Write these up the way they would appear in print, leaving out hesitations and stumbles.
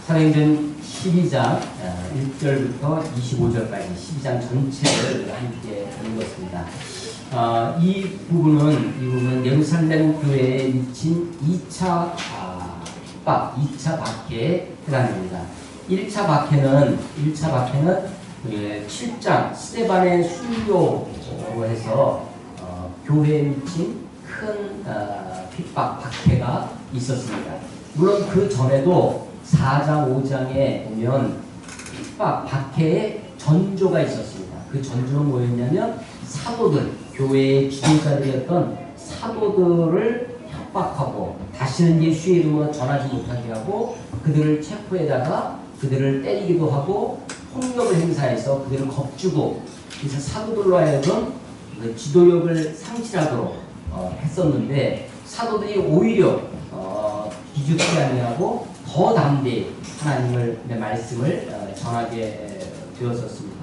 사도행전 12장 1절부터 25절까지 12장 전체를 함께 읽었습니다. 이 부분은 예루살렘 교회에 미친 2차 핍박, 2차 박해에 해당됩니다. 1차 박해는 7장 스데반의 순교로 해서 교회에 미친 큰 핍박, 박해가 있었습니다. 물론 그 전에도 4장, 5장에 보면 핍박, 박해의 전조가 있었습니다. 그 전조는 뭐였냐면 사도들, 교회의 지도자들이었던 사도들을 협박하고 다시는 예수의 이름으로 전하지 못하게 하고 그들을 체포에다가 그들을 때리기도 하고 폭력을 행사해서 그들을 겁주고 그래서 사도들로 하여금 그 지도력을 상실하도록 했었는데 사도들이 오히려 기죽지 아니하고 더 담대히 하나님의 말씀을 전하게 되었었습니다.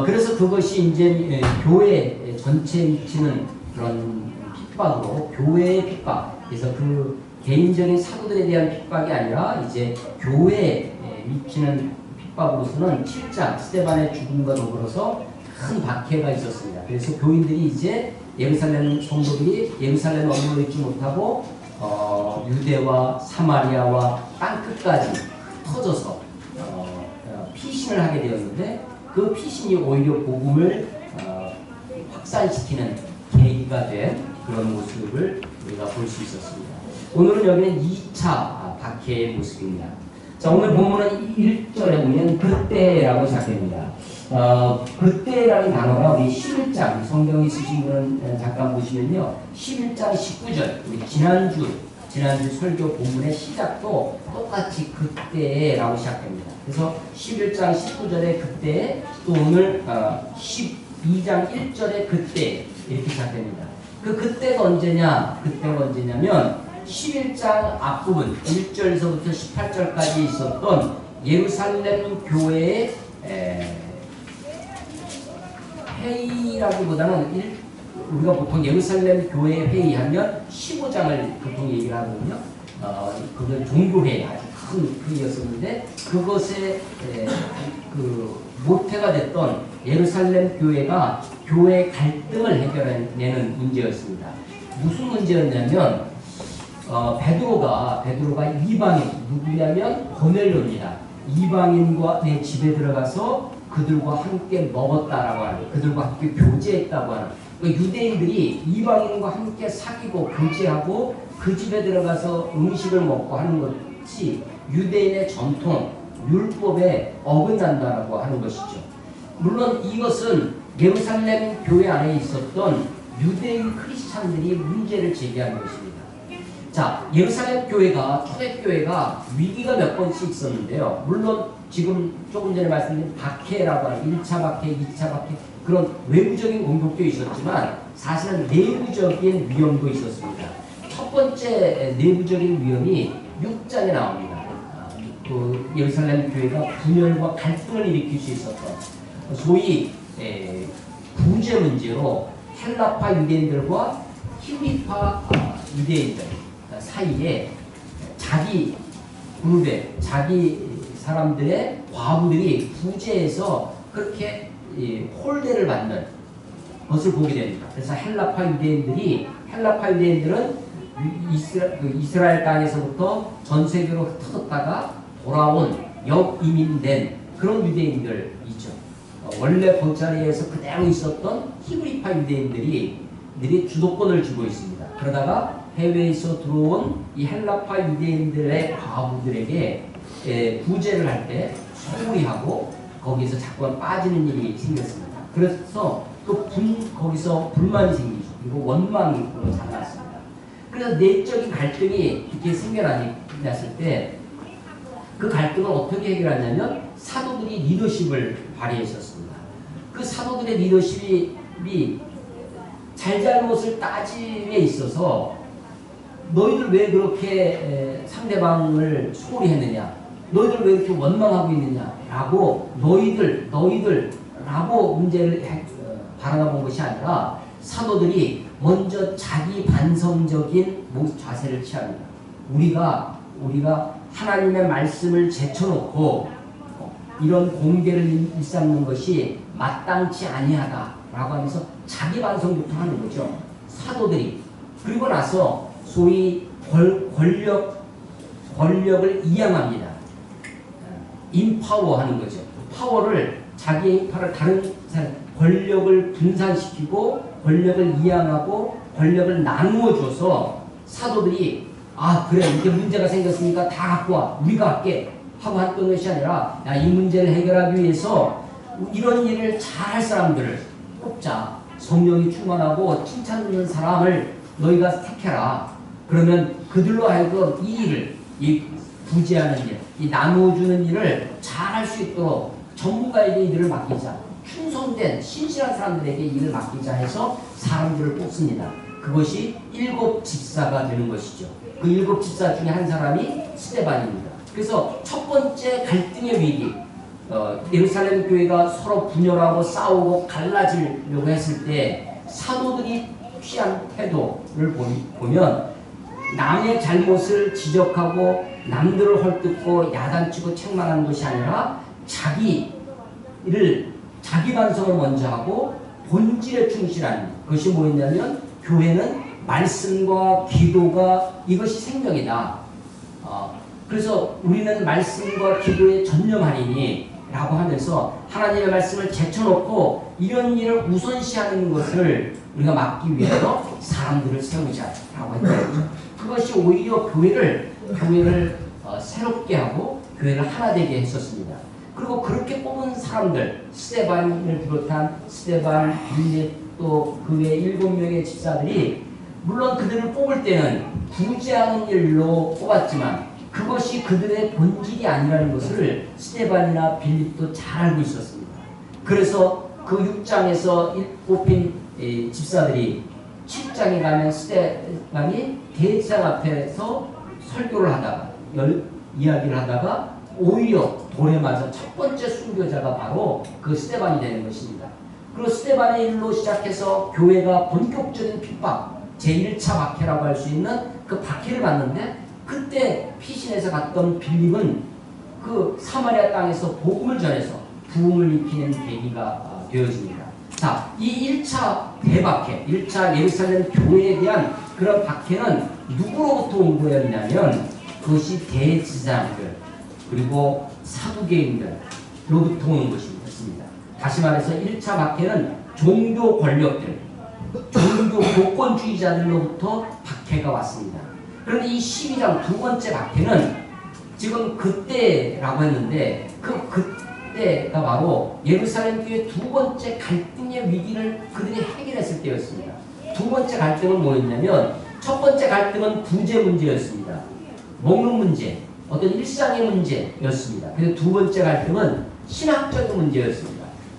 그래서 그것이 이제 교회 전체에 미치는 그런 핍박으로 교회의 핍박, 그래서 그 개인적인 사도들에 대한 핍박이 아니라 이제 교회에 미치는 핍박으로서는 7장 스데반의 죽음과 더불어서 큰 박해가 있었습니다. 그래서 교인들이 이제 예루살렘 성도들이 예루살렘을 머무르지 못하고 유대와 사마리아와 땅끝까지 터져서 피신을 하게 되었는데 그 피신이 오히려 복음을 확산시키는 계기가 된 그런 모습을 우리가 볼 수 있었습니다. 오늘은 여기는 2차 박해의 모습입니다. 자, 오늘 본문은 1절에 보면 그때라고 시작됩니다. 그때라는 단어가 우리 11장 성경 있으신 분은 잠깐 보시면요. 11장 19절 우리 지난주 설교 본문의 시작도 똑같이 그때라고 시작됩니다. 그래서 11장 19절에 그때 또 오늘 12장 1절에 그때 이렇게 시작됩니다. 그때가 언제냐면 11장 앞부분 1절에서부터 18절까지 있었던 예루살렘 교회의 회의라기보다는 우리가 보통 예루살렘 교회 회의하면 15장을 보통 얘기를 하거든요. 그건 종교회의, 아주 큰 회의였었는데 그것의 그 모태가 됐던 예루살렘 교회가 교회 갈등을 해결해내는 문제였습니다. 무슨 문제였냐면 베드로가 이방인 누구냐면 고넬료입니다. 이방인과 내 집에 들어가서 그들과 함께 먹었다라고 하는, 그들과 함께 교제했다고 하는, 유대인들이 이방인과 함께 사귀고 교제하고 그 집에 들어가서 음식을 먹고 하는 것이 유대인의 전통, 율법에 어긋난다라고 하는 것이죠. 물론 이것은 예루살렘 교회 안에 있었던 유대인 크리스찬들이 문제를 제기한 것입니다. 자, 예루살렘 교회가, 초대교회가 위기가 몇 번씩 있었는데요. 물론 지금 조금 전에 말씀드린 박해라고 하는 1차 박해, 2차 박해 그런 외부적인 공격도 있었지만 사실은 내부적인 위험도 있었습니다. 첫 번째 내부적인 위험이 6장에 나옵니다. 그 예루살렘 교회가 분열과 갈등을 일으킬 수 있었던 소위 부재 문제로 헬라파 유대인들과 히브리파 유대인들 사이에 자기 그룹의 자기 사람들의 과부들이 부재해서 그렇게 홀대를 받는 것을 보게 됩니다. 그래서 헬라파 유대인들은 이스라엘 땅에서부터 전 세계로 흩어졌다가 돌아온 역이민된 그런 유대인들이죠. 원래 본자리에서 그대로 있었던 히브리파 유대인들이 주도권을 쥐고 있습니다. 그러다가 해외에서 들어온 이 헬라파 유대인들의 과부들에게 부재를 할 때 소홀히 하고 거기서 자꾸만 빠지는 일이 생겼습니다. 그래서 거기서 불만이 생기죠. 그리고 원망이 자랐습니다. 그래서 내적인 갈등이 이렇게 생겨났을 때 그 갈등을 어떻게 해결하냐면 사도들이 리더십을 발휘했었습니다. 그 사도들의 리더십이 잘잘못을 따짐에 있어서 너희들 왜 그렇게 상대방을 소홀히 했느냐? 너희들 왜 이렇게 원망하고 있느냐라고 너희들라고 문제를 바라본 것이 아니라 사도들이 먼저 자기 반성적인 자세를 취합니다. 우리가 하나님의 말씀을 제쳐놓고 이런 공개를 일삼는 것이 마땅치 아니하다라고 하면서 자기 반성부터 하는 거죠. 사도들이. 그리고 나서 소위 권력을 이양합니다. 인파워하는 거죠. 파워를 자기의 파를 다른 사람 권력을 분산시키고 권력을 이양하고 권력을 나누어 줘서 사도들이 그래 이게 문제가 생겼으니까 다 갖고 와 우리가 할게 하고 했던 것이 아니라 이 문제를 해결하기 위해서 이런 일을 잘할 사람들을 뽑자. 성령이 충만하고 칭찬 듣는 사람을 너희가 택해라. 그러면 그들로 하여금 이 일을 이 부재하는 일, 이 나누어주는 일을 잘할 수 있도록 전문가에게 이들을 맡기자. 충성된 신실한 사람들에게 일을 맡기자 해서 사람들을 뽑습니다. 그것이 7 집사가 되는 것이죠. 그 7 집사 중에 한 사람이 스데반입니다. 그래서 첫 번째 갈등의 위기, 예루살렘 교회가 서로 분열하고 싸우고 갈라지려고 했을 때 사도들이 취한 태도를 보면 남의 잘못을 지적하고 남들을 헐뜯고 야단치고 책망하는 것이 아니라 자기 반성을 먼저 하고 본질에 충실한 것이 뭐였냐면 교회는 말씀과 기도가 이것이 생명이다. 그래서 우리는 말씀과 기도에 전념하리니 라고 하면서 하나님의 말씀을 제쳐놓고 이런 일을 우선시하는 것을 우리가 막기 위해서 사람들을 세우자라고 했던 거죠. 그것이 오히려 교회를 새롭게 하고 교회를 하나 되게 했었습니다. 그리고 그렇게 뽑은 사람들, 스데반을 비롯한 스데반, 빌립 또 그 외 7명의 집사들이 물론 그들을 뽑을 때는 구제하는 일로 뽑았지만 그것이 그들의 본질이 아니라는 것을 스데반이나 빌립도 잘 알고 있었습니다. 그래서 그 6장에서 뽑힌 집사들이 7장에 가면 스데반이 대제사장 앞에서 설교를 하다가 이야기를 하다가 오히려 돌에 맞아 첫 번째 순교자가 바로 그 스데반이 되는 것입니다. 그리고 스데반의 일로 시작해서 교회가 본격적인 핍박, 제1차 박해라고 할 수 있는 그 박해를 받는데 그때 피신해서 갔던 빌립은 그 사마리아 땅에서 복음을 전해서 부흥을 일으키는 계기가 되어집니다. 자, 이 1차 대박해, 1차 예루살렘 교회에 대한 그런 박해는 누구로부터 온 거였냐면 그것이 대제사장들 그리고 사두개인들로부터 오는 것입니다. 다시 말해서 1차 박해는 종교 권력들, 종교 교권주의자들로부터 박해가 왔습니다. 그런데 이 12장 두 번째 박해는 지금 그때라고 했는데 그때가 바로 예루살렘 교회 두 번째 갈등의 위기를 그들이 해결했을 때였습니다. 두 번째 갈등은 뭐였냐면 첫 번째 갈등은 부재 문제였습니다. 먹는 문제, 어떤 일상의 문제였습니다. 그리고 두 번째 갈등은 신학적인 문제였습니다.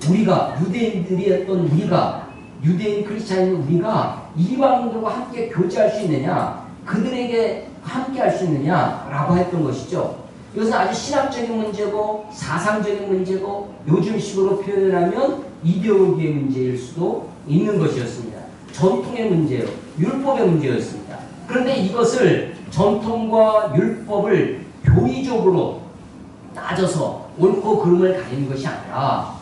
우리가 유대인들이었던 유대인 크리스찬인 우리가 이방인들과 함께 교제할 수 있느냐, 그들에게 함께 할 수 있느냐라고 했던 것이죠. 이것은 아주 신학적인 문제고 사상적인 문제고 요즘식으로 표현하면 이데올로기의 문제일 수도 있는 것이었습니다. 전통의 문제요, 율법의 문제였습니다. 그런데 이것을 전통과 율법을 교리적으로 따져서 옳고 그름을 가리는 것이 아니라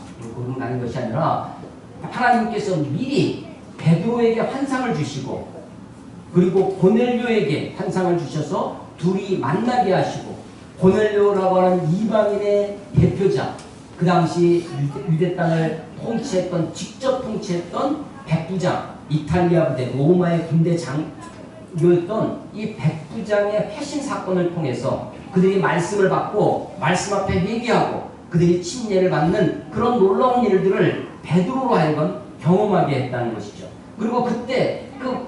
하나님께서 미리 베드로에게 환상을 주시고 그리고 고넬료에게 환상을 주셔서 둘이 만나게 하시고 고넬료라고 하는 이방인의 대표자, 그 당시 유대 땅을 직접 통치했던 백부장, 이탈리아 부대, 로마의 군대 장교였던 이 백부장의 회심 사건을 통해서 그들이 말씀을 받고 말씀 앞에 회개하고 그들이 침례를 받는 그런 놀라운 일들을 베드로로 하여금 경험하게 했다는 것이죠. 그리고 그때 그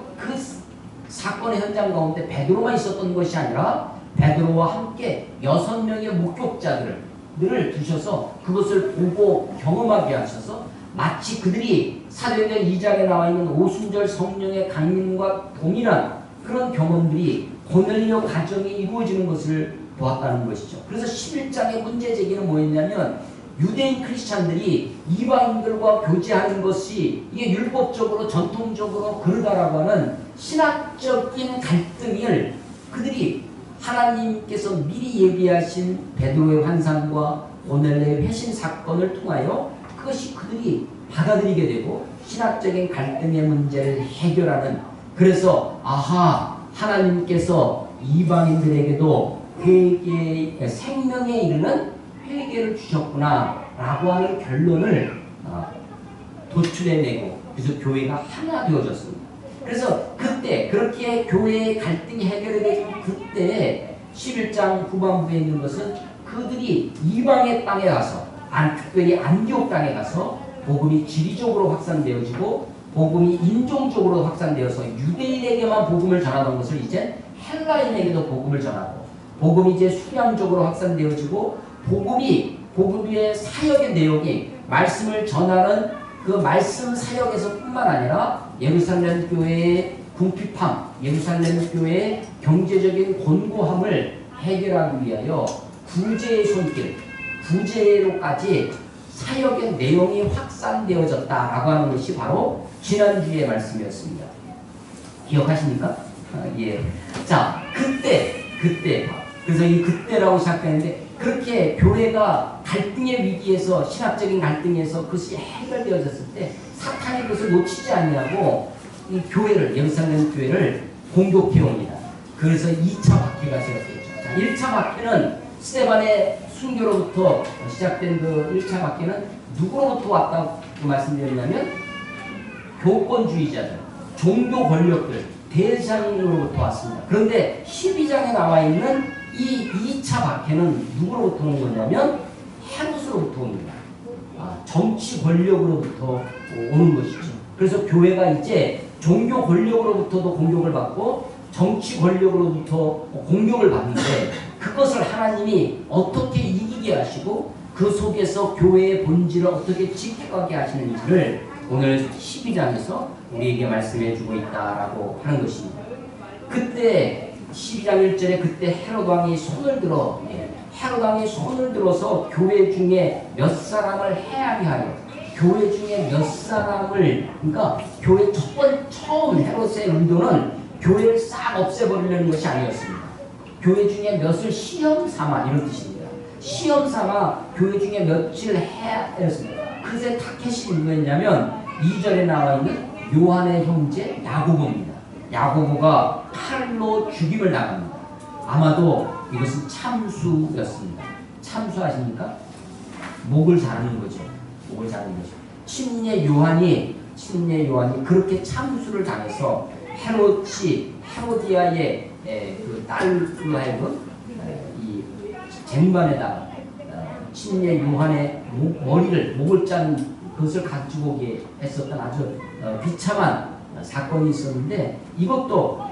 사건의 현장 가운데 베드로만 있었던 것이 아니라 베드로와 함께 6명의 목격자들을 두셔서 그것을 보고 경험하게 하셔서 마치 그들이 사도행전 2장에 나와 있는 오순절 성령의 강림과 동일한 그런 경험들이 고넬료 가정이 이루어지는 것을 보았다는 것이죠. 그래서 11장의 문제 제기는 뭐였냐면 유대인 크리스찬들이 이방인들과 교제하는 것이 이게 율법적으로 전통적으로 그러다라고 하는 신학적인 갈등을 그들이 하나님께서 미리 예비하신 베드로의 환상과 고넬레의 회심 사건을 통하여 그것이 그들이 받아들이게 되고 신학적인 갈등의 문제를 해결하는, 그래서 아하, 하나님께서 이방인들에게도 회개, 생명에 이르는 회개를 주셨구나 라고 하는 결론을 도출해내고, 그래서 교회가 하나 되어졌습니다. 그래서 그때 그렇게 교회의 갈등이 해결되는 그때 11장 후반부에 있는 것은 그들이 이방의 땅에 가서, 특별히 안디옥 땅에 가서 복음이 지리적으로 확산되어지고 복음이 인종적으로 확산되어서 유대인에게만 복음을 전하던 것을 이제 헬라인에게도 복음을 전하고, 복음이 이제 수량적으로 확산되어지고 복음의 사역의 내용이 말씀을 전하는 그 말씀 사역에서 뿐만 아니라 예루살렘 교회의 궁핍함, 예루살렘 교회의 경제적인 곤고함을 해결하기 위하여 구제의 손길, 구제로까지 사역의 내용이 확산되어졌다라고 하는 것이 바로 지난주의 말씀이었습니다. 기억하십니까? 예. 자, 그때 그래서 이 그때라고 시작되는데, 그렇게 교회가 갈등의 위기에서, 신학적인 갈등에서 그것이 해결되어졌을 때 사탄이 그것을 놓치지 않냐고 이 교회를, 예루살렘 교회를 공격해 옵니다. 그래서 2차 박해가 시작됐죠. 자, 1차 박해는 스데반의 순교로부터 시작된 그 1차 박해는 누구로부터 왔다고 말씀드렸냐면 교권주의자들, 종교 권력들, 대장으로부터 왔습니다. 그런데 12장에 나와 있는 이 2차 박해는 누구로부터 온 거냐면 헤롯으로부터 옵니다. 정치 권력으로부터 오는 것이죠. 그래서 교회가 이제 종교 권력으로부터도 공격을 받고 정치 권력으로부터 공격을 받는데, 그것을 하나님이 어떻게 이기게 하시고 그 속에서 교회의 본질을 어떻게 지켜가게 하시는지를 오늘 12장에서 우리에게 말씀해 주고 있다라고 하는 것입니다. 그때 12장 1절에 그때 헤롯 왕이 손을 들어서 교회 중에 몇 사람을 해하게 하여, 교회 중에 몇 사람을, 그러니까 교회 처음 헤롯의 의도는 교회를 싹 없애버리려는 것이 아니었습니다. 교회 중에 몇을 시험 삼아, 이런 뜻입니다. 시험 삼아 교회 중에 몇을 해야 했습니다. 그새 타켓이 누구였냐면 2절에 나와 있는 요한의 형제 야고보입니다. 야고보가 칼로 죽임을 당합니다. 아마도 이것은 참수였습니다. 참수하십니까? 목을 자르는 거죠. 목을 자르는 거죠. 친례 요한이 그렇게 참수를 당해서 헤로디아의 그 딸로 하여금 이 쟁반에다가 친례 요한의 목을 짠 그것을 가지고 오게 했었던 아주 비참한 사건이 있었는데, 이것도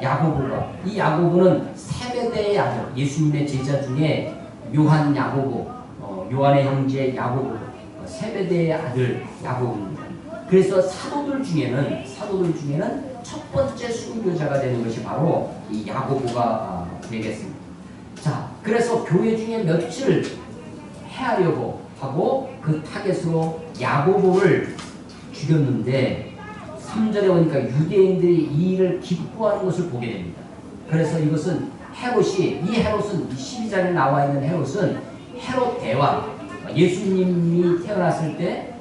이 야고보는 세베대의 아들, 예수님의 제자 중에 요한의 형제 야고보, 세베대의 아들 야고보입니다. 그래서 사도들 중에는 첫 번째 순교자가 되는 것이 바로 이 야고보가 되겠습니다. 자, 그래서 교회 중에 며칠 해하려고 하고 그 타겟으로 야고보를 죽였는데, 3절에 보니까 유대인들이 이 일을 기뻐하는 것을 보게 됩니다. 그래서 이것은 이 헤롯은 12장에 나와 있는 헤롯은 헤롯 대왕, 예수님이 태어났을 때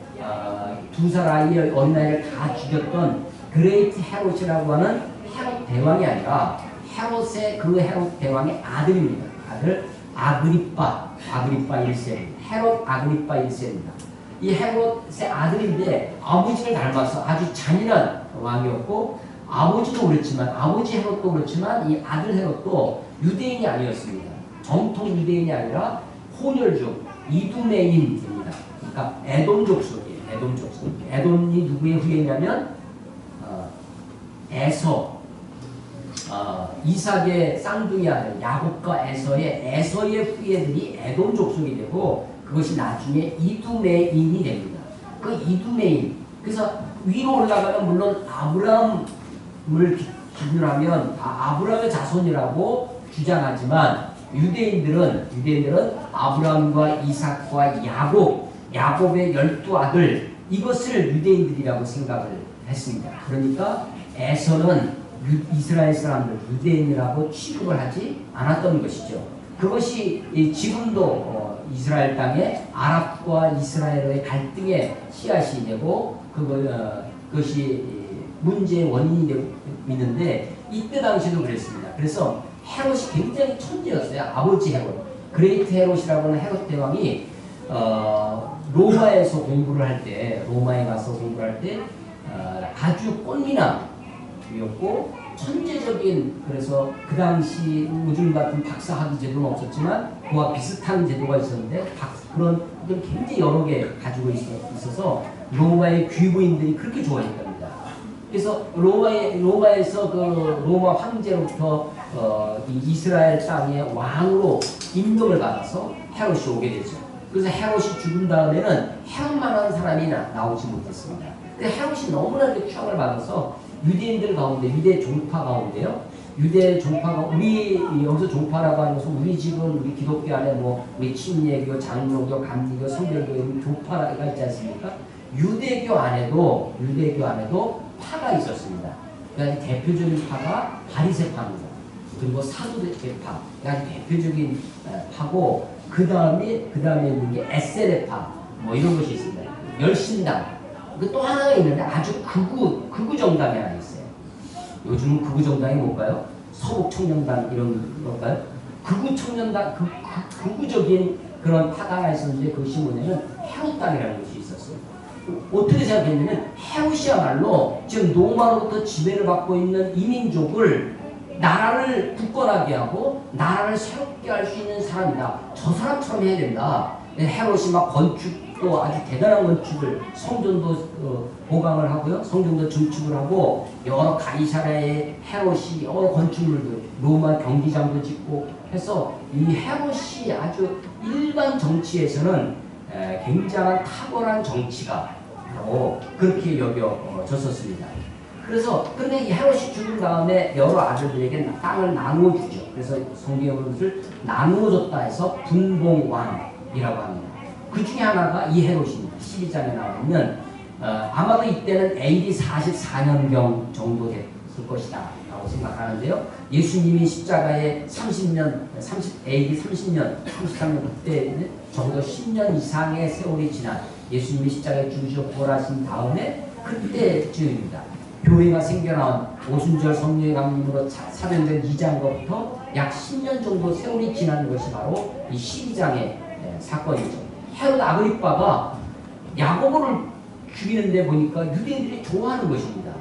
두 살 어린아이를 다 죽였던 그레이트 헤롯이라고 하는 헤롯 대왕이 아니라 헤롯 대왕의 아들입니다. 아들 아그리빠 1세입니다. 헤롯 아그리빠 1세입니다. 이 헤롯의 아들인데 아버지를 닮아서 아주 잔인한 왕이었고, 아버지 헤롯도 그렇지만 이 아들 헤롯도 유대인이 아니었습니다. 정통 유대인이 아니라 혼혈족 이두메인입니다. 그러니까 에돔 족속이에요. 에돔이 누구의 후예냐면 에서, 이삭의 쌍둥이 아들 야곱과 에서의 후예들이 에돔 족속이 되고, 그것이 나중에 이두메인이 됩니다. 그 이두메인, 그래서 위로 올라가면 물론 아브라함을 기준하면 아브라함의 자손이라고 주장하지만 유대인들은 아브라함과 이삭과 야곱, 야곱의 12아들 이것을 유대인들이라고 생각을 했습니다. 그러니까 에서는 이스라엘 사람들 유대인이라고 취급을 하지 않았던 것이죠. 그것이 지금도 이스라엘 땅에 아랍과 이스라엘의 갈등의 씨앗이 되고 그것이 문제의 원인이 되고 있는데 이때 당시도 그랬습니다. 그래서 헤롯이 굉장히 천재였어요. 아버지 헤롯, 그레이트 헤롯이라고 하는 헤롯 대왕이 로마에서 공부를 할 때, 로마에 가서 공부를 할 때 아주 꽃미남이었고 천재적인, 그래서 그 당시 요즘 같은 박사학위 제도는 없었지만 그와 비슷한 제도가 있었는데 그런 굉장히 여러 개 가지고 있어서 로마의 귀부인들이 그렇게 좋아했답니다. 그래서 로마에서 그 로마 황제로부터 이스라엘 땅의 왕으로 임명을 받아서 헤롯이 오게 되죠. 그래서 헤롯이 죽은 다음에는 헤롯만한 사람이 나오지 못했습니다. 근데 헤롯이 너무나 추앙을 받아서 유대인들 가운데, 유대 종파 가운데요. 유대 종파가, 우리 여기서 종파라고 하는 것은 우리 지금 우리 기독교 안에 우리 침례교, 장로교, 감리교, 성결교 종파가 있지 않습니까? 유대교 안에도 파가 있었습니다. 그러니까 대표적인 파가 바리새파입니다. 그리고 사두개파, 그러니까 대표적인 파고, 그 다음에 있는 게 에세레파, 이런 것이 있습니다. 열신당. 또 하나가 있는데 아주 극우 정당이 하나 있어요. 요즘은 극우 정당이 뭘까요? 서북 청년단 이런 걸까요? 극우 청년단, 극우적인 그런 파가 하나 있었는데 그것이 뭐냐면 헤롯당이라는 것이 있었어요. 어떻게 생각했냐면 헤롯이야말로 지금 로마로부터 지배를 받고 있는 이민족을 나라를 굳건하게 하고 나라를 새롭게 할 수 있는 사람이다. 저 사람처럼 해야 된다. 헤롯이 막 건축도 아주 대단한 건축을, 성전도 보강을 하고요, 성전도 증축을 하고 여러 가이사랴의 헤롯이 여러 건축물들, 로마 경기장도 짓고 해서 이 헤롯이 아주 일반 정치에서는 굉장한 탁월한 정치가로 그렇게 여겨졌었습니다. 그런데 이 헤롯이 죽은 다음에 여러 아들들에게 땅을 나누어 주죠. 그래서 성경에 보면 그것을 나누어 줬다 해서 분봉왕이라고 합니다. 그 중에 하나가 이 헤롯입니다. 12장에 나오면 아마도 이때는 AD 44년경 정도 됐을 것이다 라고 생각하는데요. 예수님이 십자가에 AD 30년, 33년 그때는 적어도 10년 이상의 세월이 지난, 예수님이 십자가에 죽으시고 부활하신 다음에 그때쯤입니다. 교회가 생겨나온 오순절 성령의 강림으로 사도행전 2장부터 약 10년 정도 세월이 지난 것이 바로 이 12장의 사건이죠. 헤롯 아그리빠가 야고보를 죽이는데 보니까 유대인들이 좋아하는 것입니다.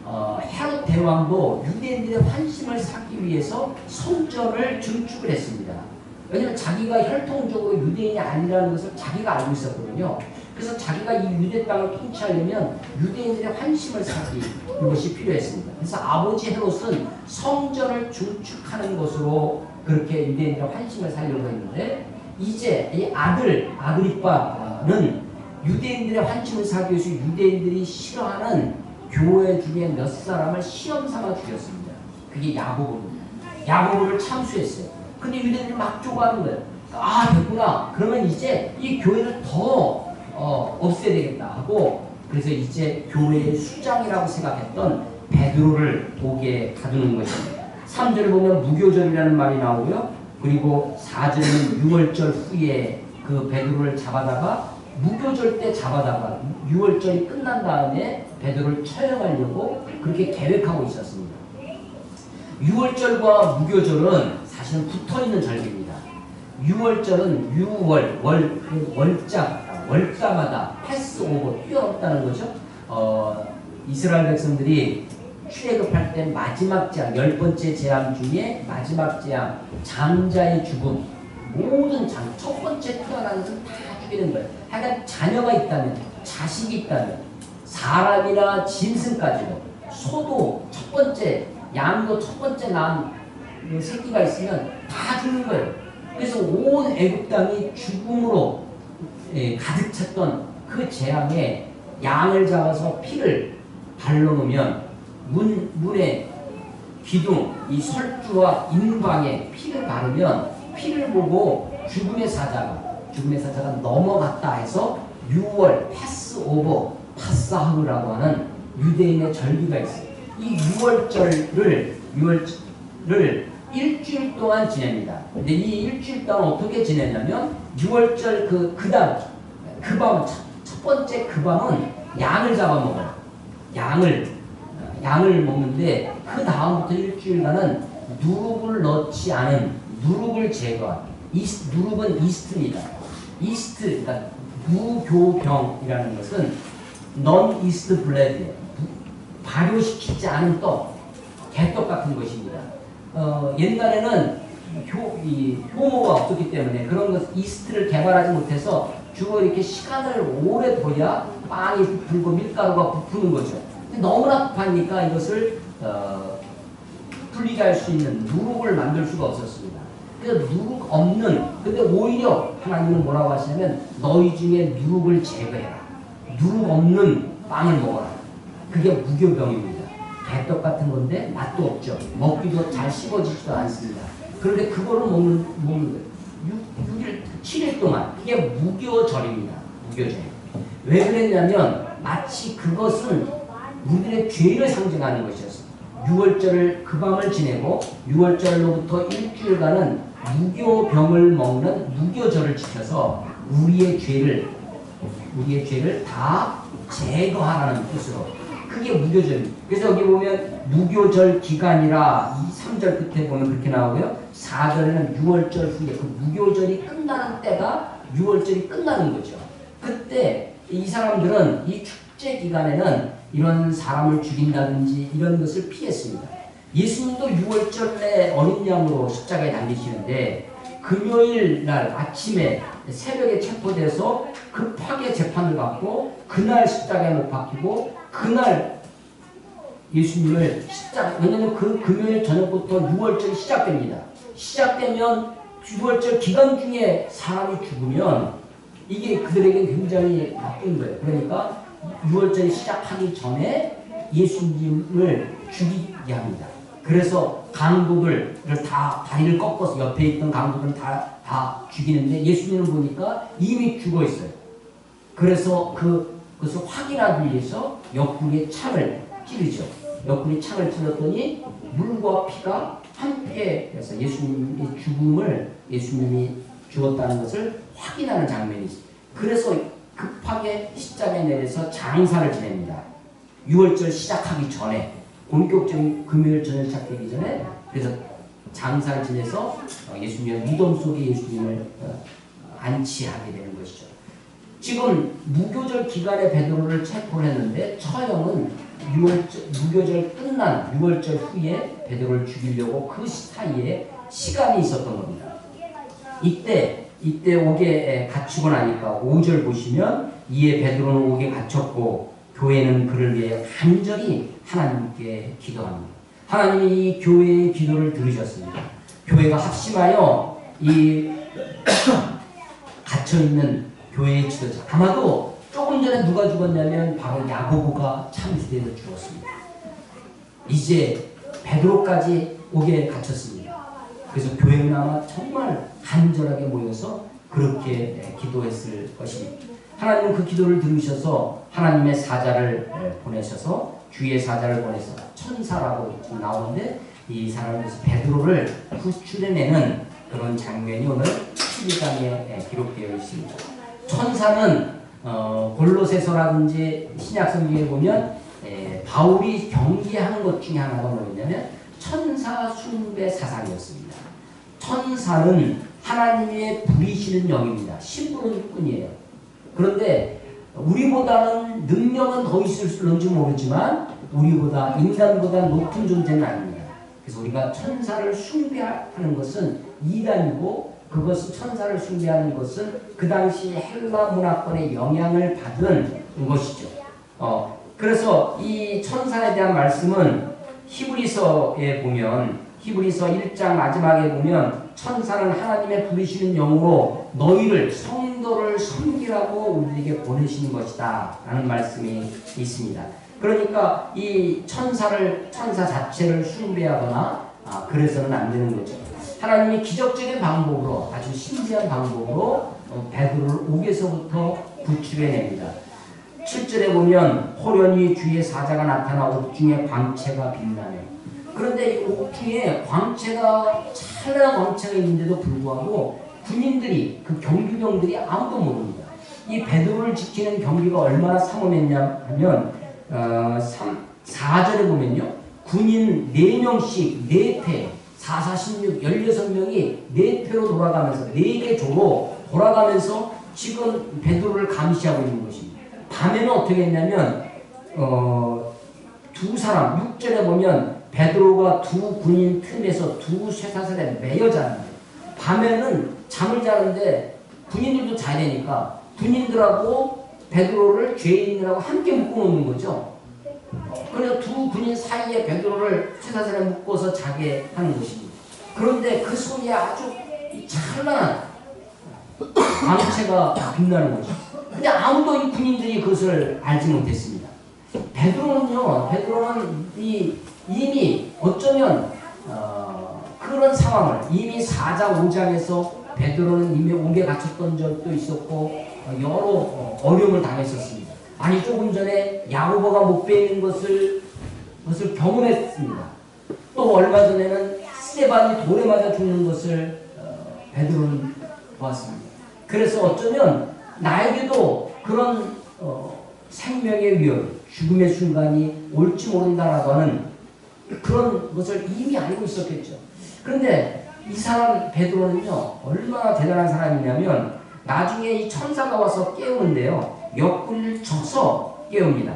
헤롯 대왕도 유대인들의 환심을 사기 위해서 성전을 증축을 했습니다. 왜냐하면 자기가 혈통적으로 유대인이 아니라는 것을 자기가 알고 있었거든요. 그래서 자기가 이 유대 땅을 통치하려면 유대인들의 환심을 사기 것이 필요했습니다. 그래서 아버지 헤롯은 성전을 증축하는 것으로 그렇게 유대인들의 환심을 살려고 했는데, 이제 이 아들 아그리빠는 유대인들의 환심을 사기 위해서 유대인들이 싫어하는 교회 중에 몇 사람을 시험 삼아 죽였습니다. 그게 야고보입니다. 야고보를 참수했어요. 근데 유대인들이 막 쪼가는 거예요. 아, 됐구나. 그러면 이제 이 교회를 더 없애야 되겠다 하고, 그래서 이제 교회의 수장이라고 생각했던 베드로를 독에 가두는 것입니다. 3절을 보면 무교절이라는 말이 나오고요. 그리고 4절은 6월절 후에 그 베드로를 잡아다가 무교절 때 잡아다가 6월절이 끝난 다음에 베드로를 처형하려고 그렇게 계획하고 있었습니다. 6월절과 무교절은 사실은 붙어있는 절기입니다. 6월절은 월자마다 패스오버, 뛰어넘다는 거죠. 이스라엘 백성들이 출애굽할 때 마지막 재앙, 10번째 재앙 중에 마지막 재앙, 장자의 죽음, 모든 첫 번째 태어나는 것은 다 죽이는 거예요. 하여간 자녀가 있다면, 자식이 있다면, 사람이나 짐승까지도, 소도 첫 번째, 양도 첫 번째 낳은 새끼가 있으면 다 죽는 거예요. 그래서 온 애굽 땅이 죽음으로 가득 찼던 그 재앙에 양을 잡아서 피를 발라놓으면 문에 기둥, 이 설주와 임방에 피를 바르면 피를 보고 죽음의 사자가, 죽음의 사자가 넘어갔다 해서 6월 패스오버 파사흐라고 하는 유대인의 절기가 있어요. 이 6월절을 일주일 동안 지냅니다. 근데 이 일주일 동안 어떻게 지내냐면 6월절 그 밤 첫 번째 그 밤은 양을 잡아먹어요. 양을 먹는데 그 다음부터 일주일간은 누룩을 넣지 않은 누룩을 제거한 누룩은 이스트입니다. 그러니까 무교병이라는 것은 non yeast bread이에요. 발효시키지 않은 떡, 개떡 같은 것입니다. 옛날에는 효모가 없었기 때문에 그런 것 이스트를 개발하지 못해서 주로 이렇게 시간을 오래 둬야 빵이 부풀고 밀가루가 부푸는 거죠. 근데 너무나 급하니까 이것을 불리게 할 수 있는 누룩을 만들 수가 없었습니다. 그래서 누룩 없는, 근데 오히려 하나님은 뭐라고 하시냐면 너희 중에 누룩을 제거해라. 누룩 없는 빵을 먹어라. 그게 무교병입니다. 개떡 같은 건데 맛도 없죠. 먹기도 잘 씹어지지도 않습니다. 그런데 그거를 먹는 거예요. 6일, 7일 동안. 그게 무교절입니다. 무교절. 왜 그랬냐면 마치 그것은 우리들의 죄를 상징하는 것이었어요. 6월절을 그 밤을 지내고 6월절로부터 일주일간은 무교병을 먹는 무교절을 지켜서 우리의 죄를 다 제거하라는 뜻으로 그게 무교절입니다. 그래서 여기 보면 무교절 기간이라 3절 끝에 보면 그렇게 나오고요. 4절에는 6월절 후에 그 무교절이 끝나는 때가 6월절이 끝나는 거죠. 그때 이 사람들은 이 축제 기간에는 이런 사람을 죽인다든지 이런 것을 피했습니다. 예수님도 6월절에 어린 양으로 십자가에 달리시는데 금요일 날 아침에 새벽에 체포돼서 급하게 재판을 받고 그날 십자가에 못 박히고 그날 예수님을 왜냐면 그 금요일 저녁부터 6월절이 시작됩니다. 시작되면 6월절 기간 중에 사람이 죽으면 이게 그들에게 굉장히 나쁜 거예요. 그러니까 6월절이 시작하기 전에 예수님을 죽이게 합니다. 그래서 강도들을 다 다리를 꺾어서 옆에 있던 강도들은 다 죽이는데 예수님을 보니까 이미 죽어 있어요. 그래서 그것을 확인하기 위해서 옆구리에 창을 찌르죠. 옆구리에 창을 찔렀더니 물과 피가 함께 해서 예수님의 예수님이 죽었다는 것을 확인하는 장면이 있어요. 그래서 급하게 십자가에 내려서 장사를 지냅니다. 6월절 시작하기 전에 본격적인 금요일 저녁 시작되기 전에 그래서 장사를 지내서 예수님의 무덤 속에 예수님을 안치하게 되는 것이죠. 지금 무교절 기간에 베드로를 체포를 했는데 처형은 무교절 끝난 6월절 후에 베드로를 죽이려고 그 사이에 시간이 있었던 겁니다. 이때 옥에 갇히고 나니까 5절 보시면 이에 베드로는 옥에 갇혔고 교회는 그를 위해 간절히 하나님께 기도합니다. 하나님이 이 교회의 기도를 들으셨습니다. 교회가 합심하여 이 갇혀있는 교회의 지도자 아마도 조금 전에 누가 죽었냐면 바로 야고보가 참수되어 죽었습니다. 이제 베드로까지 옥에 갇혔습니다. 그래서 교회는 아마 정말 간절하게 모여서 그렇게 기도했을 것입니다. 하나님은 그 기도를 들으셔서 하나님의 사자를 보내셔서 주의 사자를 보내서 천사라고 지금 나오는데 이 사람에서 베드로를 구출해내는 그런 장면이 오늘 12장에 기록되어 있습니다. 천사는 골로새서라든지 신약성경에 보면 바울이 경계하는 것 중에 하나가 뭐였냐면 천사 숭배 사상이었습니다. 천사는 하나님의 부리시는 영입니다. 신부는 뿐이에요. 그런데 우리보다는 능력은 더 있을지 모르지만 우리보다 인간보다 높은 존재는 아닙니다. 그래서 우리가 천사를 숭배하는 것은 이단이고 그것은 천사를 숭배하는 것은 그 당시 헬라 문화권의 영향을 받은 것이죠. 그래서 이 천사에 대한 말씀은 히브리서에 보면 히브리서 1장 마지막에 보면 천사는 하나님의 부르시는 영으로 너희를 성도를 섬기라고 우리에게 보내시는 것이다 라는 말씀이 있습니다. 그러니까 이 천사 자체를 숭배하거나 그래서는 안 되는 거죠. 하나님이 기적적인 방법으로 아주 신비한 방법으로 베드로를 옥에서부터 구출해냅니다. 7절에 보면 호련히 주의 사자가 나타나 옥중에 광채가 빛나네. 그런데 이 옥중에 광채가 찬란한 광채가 있는데도 불구하고 군인들이 그 경비병들이 아무도 모릅니다. 이 베드로를 지키는 경비가 얼마나 삼엄했냐 하면 4절에 보면요. 군인 4명씩 4패 4, 4, 16, 16명이 4패로 돌아가면서 4개 조로 돌아가면서 지금 베드로를 감시하고 있는 것입니다. 밤에는 어떻게 했냐면 두 사람 6절에 보면 베드로가 두 군인 틈에서 두 쇠사슬에 매여 자는데 밤에는 잠을 자는데 군인들도 자야 되니까 군인들하고 베드로를 죄인들하고 함께 묶어놓는 거죠. 그래서 두 군인 사이에 베드로를 쇠사슬에 묶어서 자게 하는 것입니다. 그런데 그 속에 아주 찬란한 광채가 빛나는 것입니다. 근데 아무도 이 군인들이 그것을 알지 못했습니다. 베드로는 이미 어쩌면 그런 상황을 이미 4장 5장에서 베드로는 이미 옥에 갇혔던 적도 있었고 여러 어려움을 당했었습니다. 아니 조금 전에 야고보가 못 베이는 것을 경험했습니다. 또 얼마 전에는 스데반이 돌에 맞아 죽는 것을 베드로는 보았습니다. 그래서 어쩌면 나에게도 그런 생명의 위협, 죽음의 순간이 올지 모른다라고 하는 그런 것을 이미 알고 있었겠죠. 그런데 이 사람 베드로는요 얼마나 대단한 사람이냐면 나중에 이 천사가 와서 깨우는데요 옆구리를 쳐서 깨웁니다.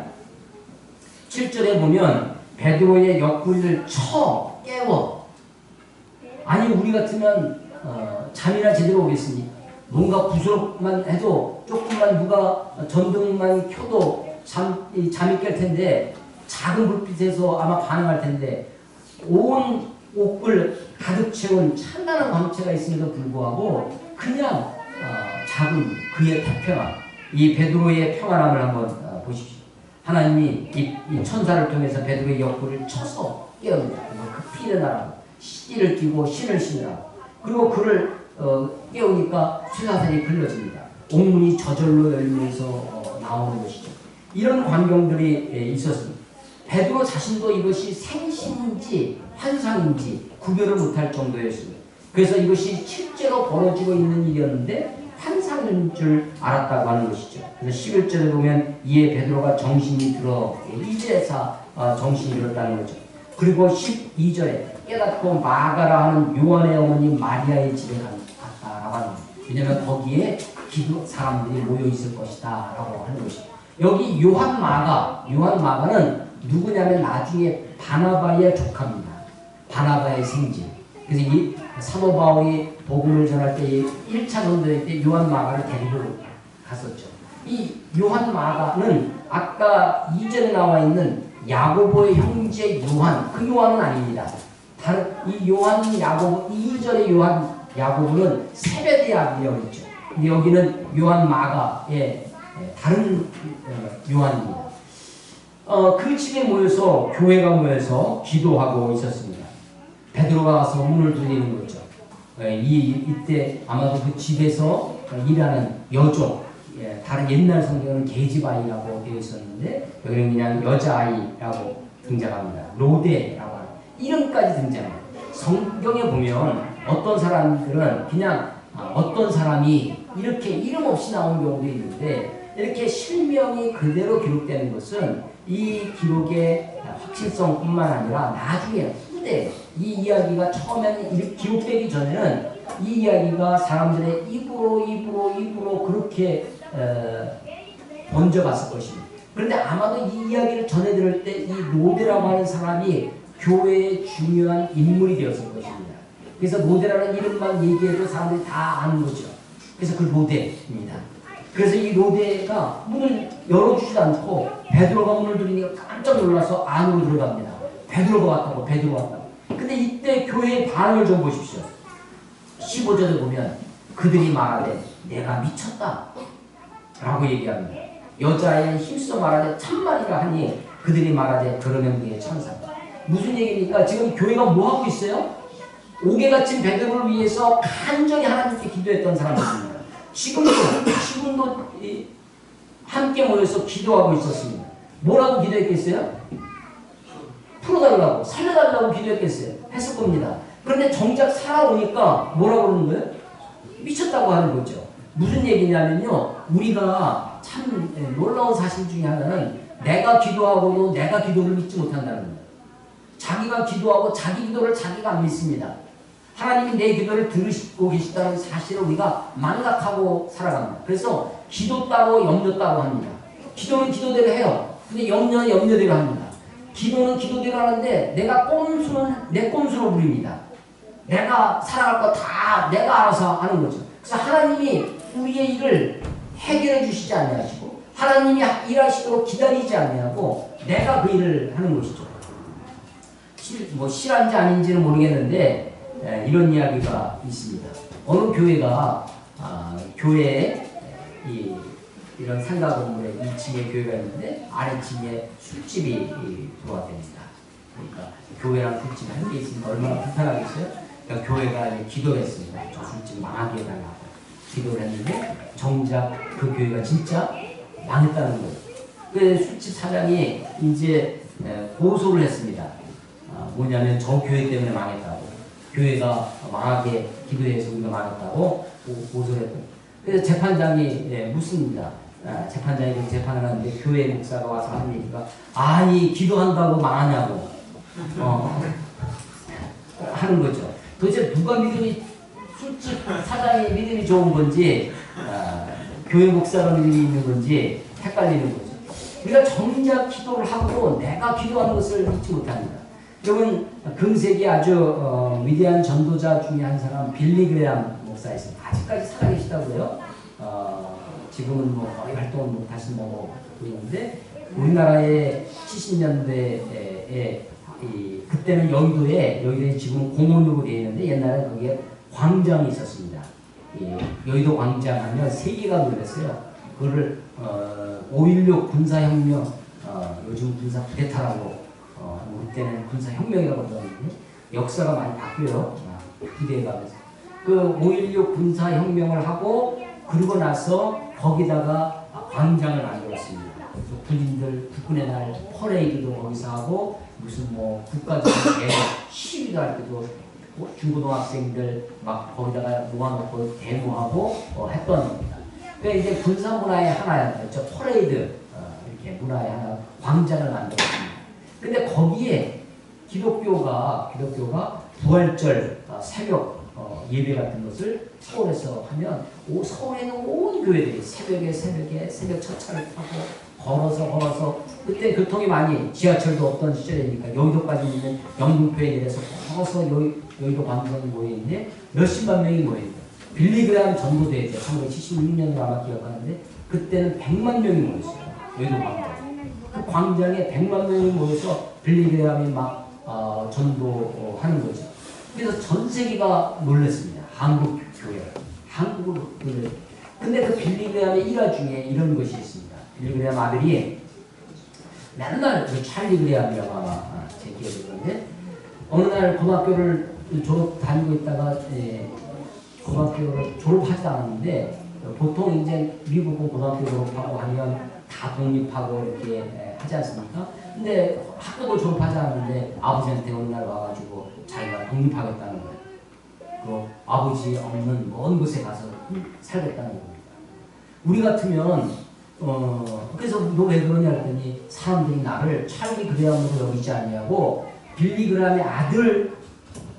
7절에 보면 베드로의 옆구리를 쳐 깨워. 아니 우리 같으면 잠이나 제대로 오겠습니까? 뭔가 부스럭만 해도 조금만 누가 전등만 켜도 잠이 깰 텐데 작은 불빛에서 아마 반응할 텐데 온 옥을 가득 채운 찬란한 광채가 있음에도 불구하고 그냥 작은 그의 태평함, 이 베드로의 평안함을 한번 보십시오. 하나님이 이 천사를 통해서 베드로의 옆구리를 쳐서 깨웁니다. 급히 일어나라고 시기를 끼고 신을 신으라고. 그리고 그를 깨우니까 쇠사슬이 걸려집니다. 옥문이 저절로 열리면서 나오는 것이죠. 이런 광경들이 있었습니다. 베드로 자신도 이것이 생신인지 환상인지 구별을 못할 정도였습니다. 그래서 이것이 실제로 벌어지고 있는 일이었는데 환상인 줄 알았다고 하는 것이죠. 그래서 11절에 보면 이에 베드로가 정신이 들어 이제서 정신이 들었다는 거죠. 그리고 12절에 깨닫고 마가라 하는 요한의 어머니 마리아의 집에 갔다라고 하는 거죠. 왜냐하면 거기에 기도 사람들이 모여 있을 것이다 라고 하는 것이죠. 여기 요한 마가는 누구냐면 나중에 바나바의 조카입니다. 바나바의 생진. 그래서 이 사도 바울이 복음을 전할 때 1차 전도회 때 요한 마가를 데리고 갔었죠. 이 요한 마가는 아까 2절에 나와 있는 야고보의 형제 요한, 그 요한은 아닙니다. 다른 이 요한 야고보 2절의 요한 야고보는 세베대 아들이라고 했죠. 근데 여기는 요한 마가의 다른 요한입니다. 그 집에 모여서 교회가 모여서 기도하고 있었습니다. 베드로가 가서 문을 두드리는 거죠. 이때 아마도 그 집에서 일하는 여종, 다른 옛날 성경은 계집아이라고 되어 있었는데 여기는 그냥 여자아이라고 등장합니다. 로데라고 하는 이름까지 등장합니다. 성경에 보면 어떤 사람들은 그냥 어떤 사람이 이렇게 이름 없이 나온 경우도 있는데 이렇게 실명이 그대로 기록되는 것은 이 기록의 확실성뿐만 아니라 나중에 후대 이 이야기가 처음에는 기록되기 전에는 이 이야기가 사람들의 입으로 그렇게 번져갔을 것입니다. 그런데 아마도 이 이야기를 전해 들을 때 이 로데라고 하는 사람이 교회의 중요한 인물이 되었을 것입니다. 그래서 로데라는 이름만 얘기해도 사람들이 다 아는 거죠. 그래서 그 로데입니다. 그래서 이 로데가 문을 열어주지도 않고 베드로가 문을 두드리니까 깜짝 놀라서 안으로 들어갑니다. 베드로가 왔다고. 근데 이때 교회의 반응을 좀 보십시오. 15절에 보면 그들이 말하되 내가 미쳤다 라고 얘기합니다. 여자아이는 힘써 말하되 참말이라 하니 그들이 말하되 그러면 그의 천사다. 무슨 얘기입니까? 지금 교회가 뭐 하고 있어요? 옥에갇힌 베드로를 위해서 간절히 하나님께 기도했던 사람이었습니다. 지금도 함께 모여서 기도하고 있었습니다. 뭐라고 기도했겠어요? 풀어달라고, 살려달라고 기도했겠어요? 했을 겁니다. 그런데 정작 살아오니까 뭐라고 그러는 거예요? 미쳤다고 하는 거죠. 무슨 얘기냐면요, 우리가 참 놀라운 사실 중에 하나는 내가 기도하고도 내가 기도를 믿지 못한다는 거예요. 자기가 기도하고 자기 기도를 자기가 안 믿습니다. 하나님이 내 기도를 들으시고 계시다는 사실을 우리가 망각하고 살아갑니다. 그래서 기도 따로 염려 따로 합니다. 기도는 기도대로 해요. 근데 염려는 염려대로 합니다. 기도는 기도대로 하는데 내가 꼼수는 내 꼼수로 부립니다. 내가 살아갈 거 다 내가 알아서 하는 거죠. 그래서 하나님이 우리의 일을 해결해 주시지 아니하시고 하나님이 일하시도록 기다리지 아니하고 내가 그 일을 하는 것이죠. 실한지 아닌지는 모르겠는데 이런 이야기가 있습니다. 어느 교회가 교회에 이런 상가 건물에 2층에 교회가 있는데 아래층에 술집이 들어왔답니다. 그러니까 교회랑 술집이 한 개 있으니까 얼마나 불편하겠어요? 그러니까 교회가 기도했습니다. 저 술집 망하게 해달라고 기도를 했는데 정작 그 교회가 진짜 망했다는 거예요. 그 술집 사장이 이제 고소를 했습니다. 뭐냐면 저 교회 때문에 망했다고, 교회가 망하게 기도해서 우리가 망했다고 고소를 했고, 그래서 재판장이 묻습니다. 재판장이 재판을 하는데 교회 목사가 와서 하는 얘기가 아니 기도한다고 망하냐고 하는 거죠. 도대체 누가 믿음이 술집 사장의 믿음이 좋은 건지 교회 목사가 믿음이 있는 건지 헷갈리는 거죠. 우리가 정작 기도를 하고 내가 기도하는 것을 믿지 못합니다. 여러분 근세기 아주 위대한 전도자 중에 한 사람 빌리 그레함 목사 있습니다. 아직까지 살아계시다고요. 지금은 뭐 거의 활동을 못 하신다고 보이는데 우리나라의 70년대에 그때는 여의도에 지금 공원으로 되어 있는데 옛날에 거기에 광장이 있었습니다. 여의도 광장 하면 세계가 놀랐어요. 그거를 5.16 군사혁명, 요즘 군사 쿠데타라고 그때는 군사혁명이라고 그러는데 역사가 많이 바뀌어요. 기대해가면서 그 5.16 군사혁명을 하고 그러고 나서 거기다가 광장을 만들었습니다. 군인들 국군의 날 퍼레이드도 거기서 하고 무슨 뭐 국가적인 시위도 할 때도 중고등학생들 막 거기다가 모아놓고 데모하고 했던 겁니다. 그러니까 이제 군사 문화의 하나였죠. 퍼레이드 이렇게 문화의 하나 광장을 만들었습니다. 근데 거기에 기독교가 부활절 새벽 예배 같은 것을 서울에서 하면 서울에 있는 온 교회들이 새벽 첫차를 타고 걸어서 그때 교통이 많이 지하철도 없던 시절이니까 여의도까지 있는 영등포에 내려서 걸어서 여의도 광장에 모여있는데 몇십만 명이 모여있어요. 빌리 그레함 전도대회 때 1976년으로 아마 기억하는데 그때는 100만 명이 모였어요. 여의도 광장. 그 광장에 100만 명이 모여서 빌리 그레함이 막 전도하는 거죠. 그래서 전 세계가 놀랐습니다. 한국 교회, 한국으로 놀랐어요. 근데 그 빌리 그레함의 일화 중에 이런 것이 있습니다. 빌리 그레함 아들이 맨날 찰리 그레함이라고 아마 제 기억이 있는데 어느 날 고등학교를 다니고 있다가 고등학교를 졸업하지 않았는데 보통 이제 미국 고등학교 졸업하고 하면 다 독립하고 이렇게 하지 않습니까? 근데 학교도 졸업하지 않았는데 아버지한테 어느 날 와가지고 자기가 독립하겠다는 거예요. 그 아버지 없는 먼 곳에 가서 살겠다는 겁니다. 우리 같으면 그래서 너 왜 그러냐 했더니 사람들이 나를 찰리 그레함으로 여기지 않냐고 빌리 그레함의 아들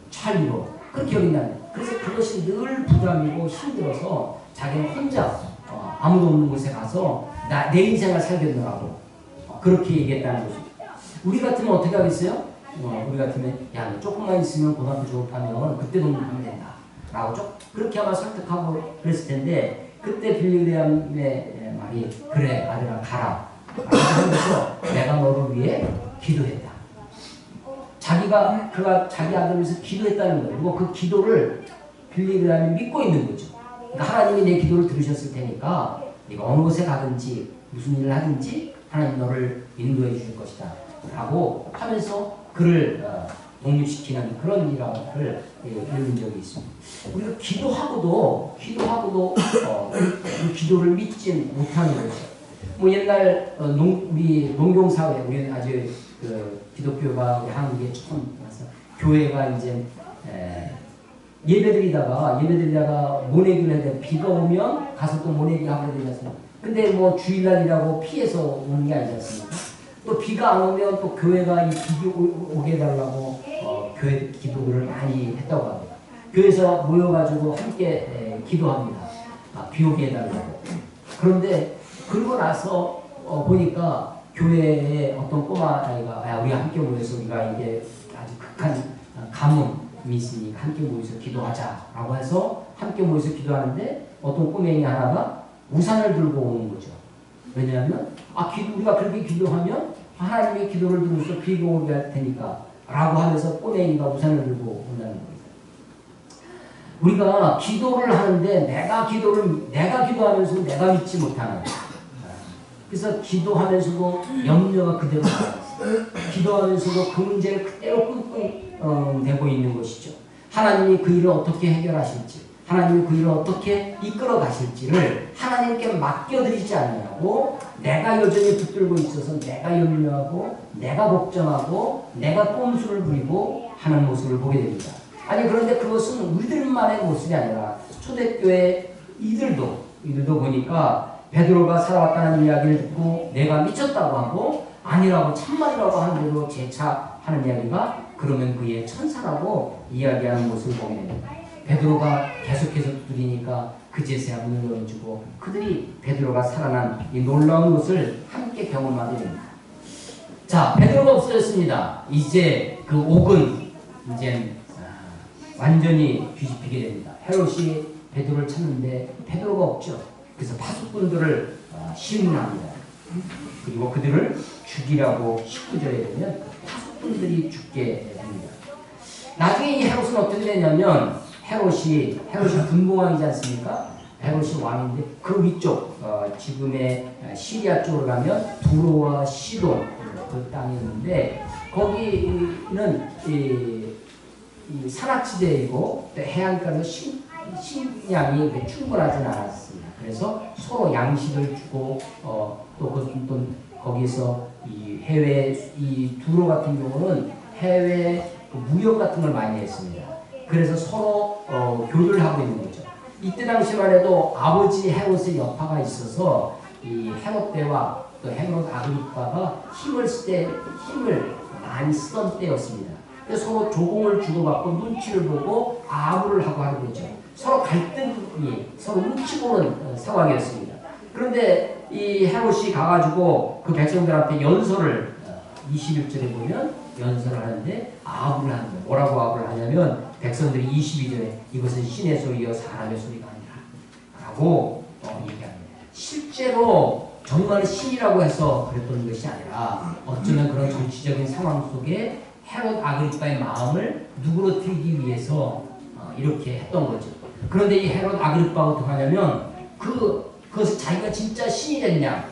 찰리로 그렇게 여긴다는 거예요. 그래서 그것이 늘 부담이고 힘들어서 자기는 혼자 아무도 없는 곳에 가서 내 인생을 살겠노라고 그렇게 얘기했다는 거죠. 우리 같으면 어떻게 하겠어요? 우리 같으면 야 조금만 있으면 고등학교 졸업하면 그때 독립하면 된다 라고 그렇게 아마 설득하고 그랬을 텐데 그때 빌리 그레함의 말이 그래 아들아 가라 라고 하면서 내가 너를 위해 기도했다. 그가 자기 아들을 위해서 기도했다는 거예요. 그리고 그 기도를 빌리 그레함이 믿고 있는 거죠. 그러니까 하나님이 내 기도를 들으셨을 테니까 네가 어느 곳에 가든지 무슨 일을 하든지 하나님 너를 인도해 주실 것이다 라고 하면서 그를 독립시키는 그런 일화를 읽은 적이 있습니다. 우리가 기도하고도 그 기도를 믿지 못하는 거죠. 뭐 옛날 우리 농경사회, 우리는 아주 그 기독교가 우리 한국에 처음 와서 교회가 이제 예배드리다가 모내기를 해야 돼. 비가 오면 가서 또 모내기 하고 되지 않습니까? 근데 뭐 주일날이라고 피해서 오는 게 아니지 않습니까? 또 비가 안 오면 또 교회가 이 비 오게 해달라고 교회 기도를 많이 했다고 합니다. 교회에서 모여가지고 함께 기도합니다. 비 오게 해달라고. 그런데 그러고 나서 보니까 교회에 어떤 꼬마 아이가 우리가 함께 모여서 우리가 이게 아주 극한 가뭄이 있으니까 함께 모여서 기도하자라고 해서 함께 모여서 기도하는데 어떤 꼬맹이 하나가 우산을 들고 오는 거죠. 왜냐하면 우리가 그렇게 기도하면 하나님의 기도를 들어서 비가 오게 할 테니까 라고 하면서 꼬맹이가 우산을 들고 온다는 겁니다. 우리가 기도를 하는데 내가 기도하면서 내가 믿지 못하는 거예요. 그래서 기도하면서도 염려가 그대로 남아있어요. 기도하면서도 그 문제를 그대로 끙끙대고 있는 것이죠. 하나님이 그 일을 어떻게 해결하실지, 하나님이 그 일을 어떻게 이끌어 가실지를 하나님께 맡겨드리지 않냐고 내가 여전히 붙들고 있어서 내가 염려하고 내가 걱정하고 내가 꼼수를 부리고 하는 모습을 보게 됩니다. 아니 그런데 그것은 우리들만의 모습이 아니라 초대교회 이들도 보니까 베드로가 살아왔다는 이야기를 듣고 내가 미쳤다고 하고 아니라고 참말이라고 하는데도 재차하는 이야기가 그러면 그의 천사라고 이야기하는 모습을 보게 됩니다. 베드로가 계속해서 두드리니까 그제서야 문을 열어주고 그들이 베드로가 살아난 이 놀라운 것을 함께 경험하게 됩니다. 자, 베드로가 없어졌습니다. 이제 그 옥은 이제 완전히 뒤집히게 됩니다. 헤롯이 베드로를 찾는데 베드로가 없죠. 그래서 파수꾼들을 시문합니다. 그리고 그들을 죽이라고 19절에 보면 파수꾼들이 죽게 됩니다. 나중에 이 헤롯은 어떻게 되냐면 헤롯이 분봉왕이지 않습니까? 헤롯이 왕인데 그 위쪽 지금의 시리아 쪽으로 가면 두로와 시돈 그 땅이 있는데 거기는 이 산악지대이고 해안가에서 식량이 충분하지는 않았습니다. 그래서 서로 양식을 주고 또 거기서 이 해외 이 두로 같은 경우는 해외 무역 같은 걸 많이 했습니다. 그래서 서로 교류를 하고 있는 거죠. 이때 당시만 해도 아버지 헤롯의 여파가 있어서 이 헤롯 때와 또 헤롯 아그리빠가 힘을 많이 쓰던 때였습니다. 그래서 서로 조공을 주고받고 눈치를 보고 아부를 하고 하는 거죠. 서로 갈등이 서로 눈치 보는 상황이었습니다. 그런데 이 헤롯이 가가지고 그 백성들한테 연설을 21절에 보면 연설을 하는데 아부를 하는 거예요. 뭐라고 아부를 하냐면 백성들이 22절에 이것은 신의 소리여 사람의 소리가 아니라 라고 얘기합니다. 실제로 정말 신이라고 해서 그랬던 것이 아니라 어쩌면 그런 정치적인 상황 속에 헤롯 아그리빠의 마음을 누그러뜨리기 위해서 이렇게 했던 거죠. 그런데 이 헤롯 아그리빠가 어떻게 하냐면 그것을 자기가 진짜 신이 됐냐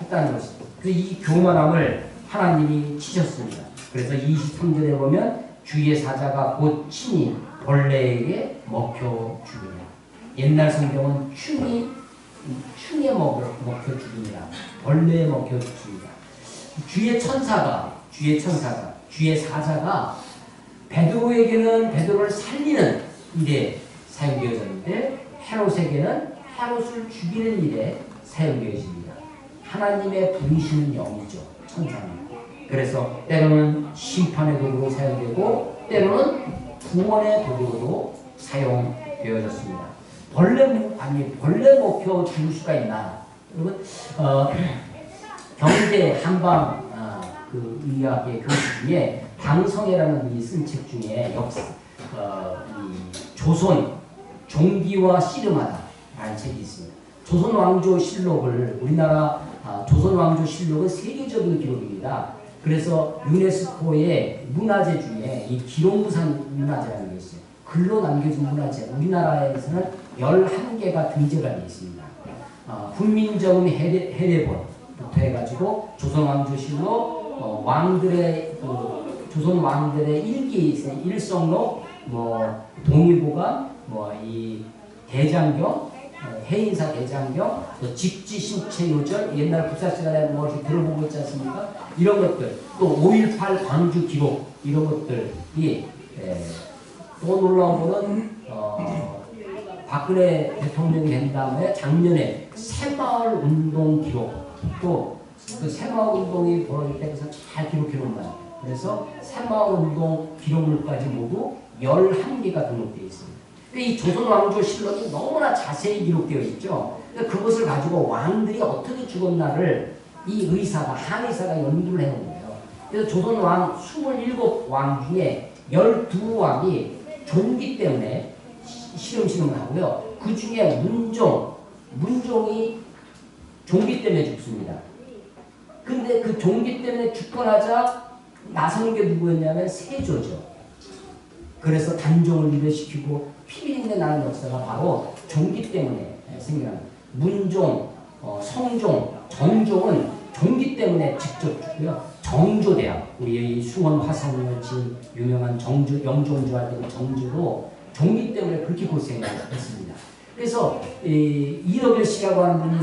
했다는 것입니다. 그래서 이 교만함을 하나님이 치셨습니다. 그래서 23절에 보면 주의 사자가 곧 친히 벌레에게 먹혀 죽으냐. 옛날 성경은 충에 먹혀 죽으니라. 벌레에 먹혀 죽으니라. 주의 사자가 베드로에게는 베드로를 살리는 일에 사용되어졌는데 헤롯에게는 헤롯을 죽이는 일에 사용되어집니다. 하나님의 부르시는 영이죠. 천사입니다. 그래서 때로는 심판의 도구로 사용되고 때로는 구원의 도구로도 사용되어졌습니다. 벌레 먹혀 죽을 수가 있나? 여러분 경제 한방 그 의학의 교수 중에 방성애라는 분이 쓴 책 중에 조선 종기와 씨름하다라는 책이 있습니다. 조선 왕조 실록을 우리나라 조선 왕조 실록은 세계적인 기록입니다. 그래서 유네스코의 문화재 중에 이 기록무산 문화재라는 게 있어요. 글로 남겨진 문화재. 우리나라에서는 11개가 등재가 되어 있습니다. 훈민정음 해례본부터 해가지고 조선 왕조 실록 왕들의 조선 왕들의 일기, 일성록, 뭐 동의보감, 뭐 이 대장경, 해인사 대장경, 또 직지신체요절, 옛날 국사 시간에 뭐 들어보고 있지 않습니까? 이런 것들, 또 5.18 광주 기록 이런 것들이 또 놀라운 거는 박근혜 대통령이 된 다음에 작년에 새마을 운동 기록, 또 그 새마을 운동이 벌어질 때 그래서 잘 기록해 놓은 거예요. 그래서 새마을 운동 기록물까지 모두 11개가 등록되어 있습니다. 이 조선 왕조실록이 너무나 자세히 기록되어 있죠. 그것을 가지고 왕들이 어떻게 죽었나를 이 의사가, 한의사가 연구를 해놓은 거예요. 그래서 조선 왕 27왕 중에 12왕이 종기 때문에 시름시름을 하고요. 그 중에 문종이 종기 때문에 죽습니다. 근데 그 종기 때문에 죽고 나자 나서는 게 누구였냐면 세조죠. 그래서 단종을 유배시키고 피비린내 나는 역사가 바로 종기 때문에 생겨납니다. 문종, 성종, 정종은 종기 때문에 직접 죽고요. 정조대왕, 우리 수원 화성을 지은 유명한 영종조할 때 정조도 종기 때문에 그렇게 고생을 했습니다. 그래서 이덕일 씨라고 하는 분이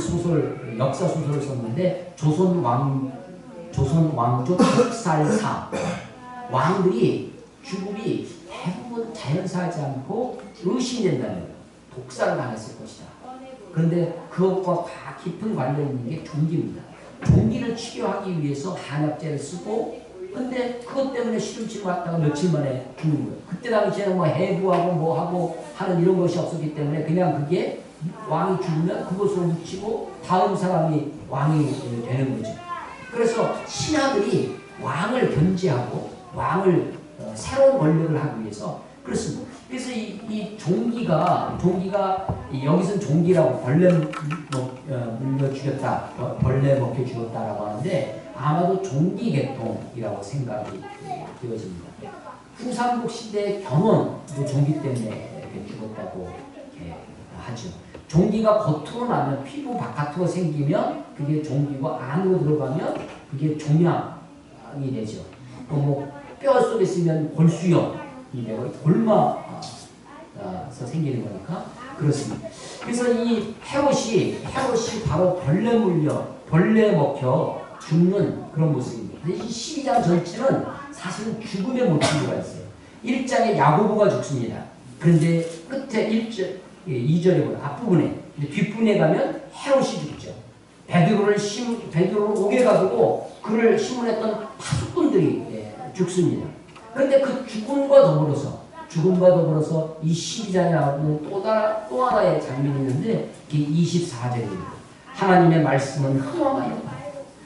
역사 소설을 썼는데 조선 왕조 독살사, 왕들이 죽음이 대부분 자연사하지 않고 의심된다는 독살을 당했을 것이다. 그런데 그것과 다 깊은 관련이 있는 게 종기입니다. 종기를 치료하기 위해서 한약재를 쓰고, 근데 그것 때문에 시름치고 왔다가 며칠 만에 죽는 거예요. 그때 당시에는 뭐 해부하고 뭐 하고 하는 이런 것이 없었기 때문에 그냥 그게 왕이 죽으면 그것으로 묻히고 다음 사람이 왕이 되는 거죠. 그래서 신하들이 왕을 견제하고 왕을 새로운 권력을 하기 위해서 그렇습니다. 그래서 이 종기가 여기서는 종기라고 벌레 물려 죽였다, 벌레 먹혀 죽였다라고 하는데 아마도 종기계통이라고 생각이 되어집니다. 후삼국 시대 경원도 종기 때문에 죽었다고 하죠. 종기가 겉으로 나면 피부 바깥으로 생기면 그게 종기고 안으로 들어가면 그게 종양이 되죠. 또 뭐 뼈 속에 있으면 골수염이 되고 골마서 생기는 거니까 그렇습니다. 그래서 이 헤롯이 바로 벌레 먹혀 죽는 그런 모습입니다. 이 12장 전체는 사실은 죽음의 모티브가 있어요. 1장에 야고보가 죽습니다. 그런데 끝에 2절에 보면 앞부분에 뒷부분에 가면 헤롯이 죽죠. 베드로를 옥에 가두고 그를 심문했던 파수꾼들이 죽습니다. 그런데 그 죽음과 더불어서 이 12장에 나오는 또 하나의 장면이 있는데 이게 24절입니다. 하나님의 말씀은 흥황하여,